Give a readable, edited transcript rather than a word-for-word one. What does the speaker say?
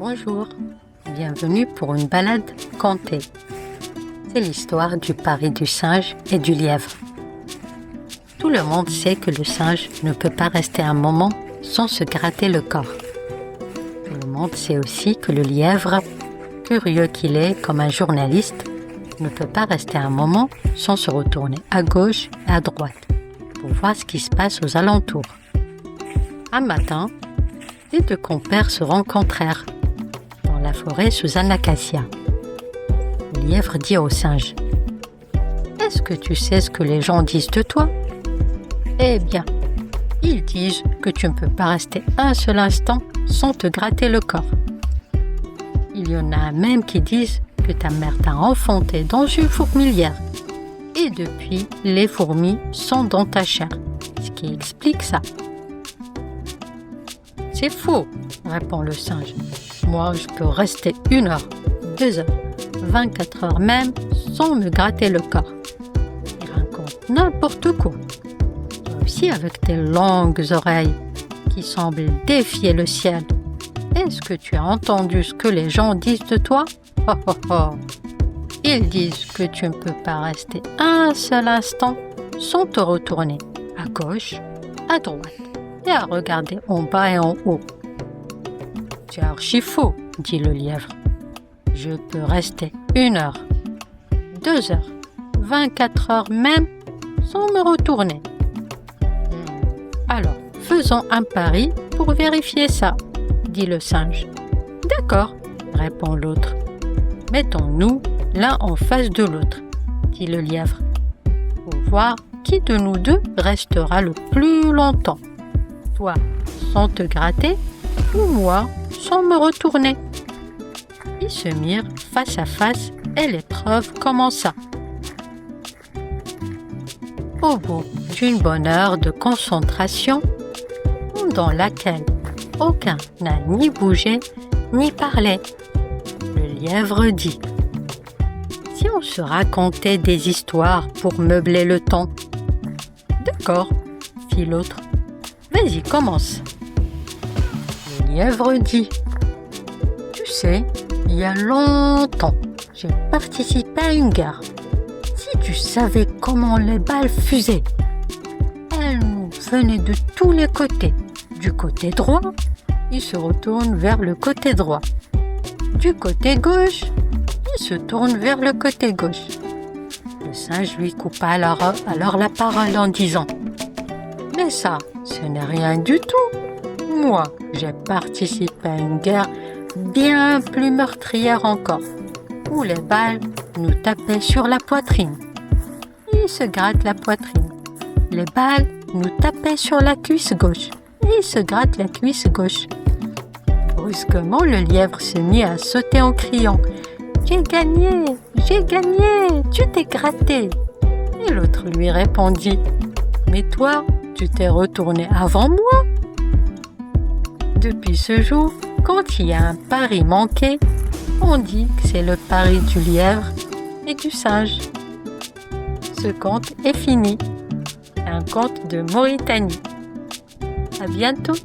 Bonjour, bienvenue pour une balade contée. C'est l'histoire du pari du singe et du lièvre. Tout le monde sait que le singe ne peut pas rester un moment sans se gratter le corps. Tout le monde sait aussi que le lièvre, curieux qu'il est comme un journaliste, ne peut pas rester un moment sans se retourner à gauche et à droite pour voir ce qui se passe aux alentours. Un matin, les deux compères se rencontrèrent dans la forêt sous un acacia. Le lièvre dit au singe : « Est-ce que tu sais ce que les gens disent de toi ? » ?»« Eh bien, ils disent que tu ne peux pas rester un seul instant sans te gratter le corps. Il y en a même qui disent que ta mère t'a enfanté dans une fourmilière. Et depuis, les fourmis sont dans ta chair, ce qui explique ça. » « C'est faux, » répond le singe. « Moi, je peux rester 1 heure, 2 heures, 24 heures même, sans me gratter le corps. Il raconte n'importe quoi. Toi aussi avec tes longues oreilles qui semblent défier le ciel. Est-ce que tu as entendu ce que les gens disent de toi ? Oh oh oh. Ils disent que tu ne peux pas rester un seul instant sans te retourner à gauche, à droite et à regarder en bas et en haut. »« C'est archi faux, » dit le lièvre. « Je peux rester 1 heure, 2 heures, 24 heures même sans me retourner. »« Alors, faisons un pari pour vérifier ça, » dit le singe. « D'accord, » répond l'autre. « Mettons-nous l'un en face de l'autre, » dit le lièvre, « pour voir qui de nous deux restera le plus longtemps. Toi sans te gratter ou moi sans me retourner. » Ils se mirent face à face et l'épreuve commença. Au bout d'une bonne heure de concentration, pendant laquelle aucun n'a ni bougé ni parlé, le lièvre dit : « Si on se racontait des histoires pour meubler le temps. »« D'accord, » fit l'autre. « Vas-y, commence. » Le lièvre dit : « Tu sais, il y a longtemps, j'ai participé à une guerre. Si tu savais comment les balles fusaient. Elles nous venaient de tous les côtés. Du côté droit, ils se retournent vers le côté droit. Du côté gauche, ils se tournent vers le côté gauche. » Le singe lui coupa alors la parole en disant : « Mais ça, ce n'est rien du tout. Moi, j'ai participé à une guerre bien plus meurtrière encore, où les balles nous tapaient sur la poitrine. Ils se grattent la poitrine. Les balles nous tapaient sur la cuisse gauche. Ils se grattent la cuisse gauche. » Brusquement, le lièvre se mit à sauter en criant : « J'ai gagné, tu t'es gratté. » Et l'autre lui répondit : « Mais toi, tu t'es retourné avant moi. » Depuis ce jour, quand il y a un pari manqué, on dit que c'est le pari du lièvre et du singe. Ce conte est fini. Un conte de Mauritanie. À bientôt.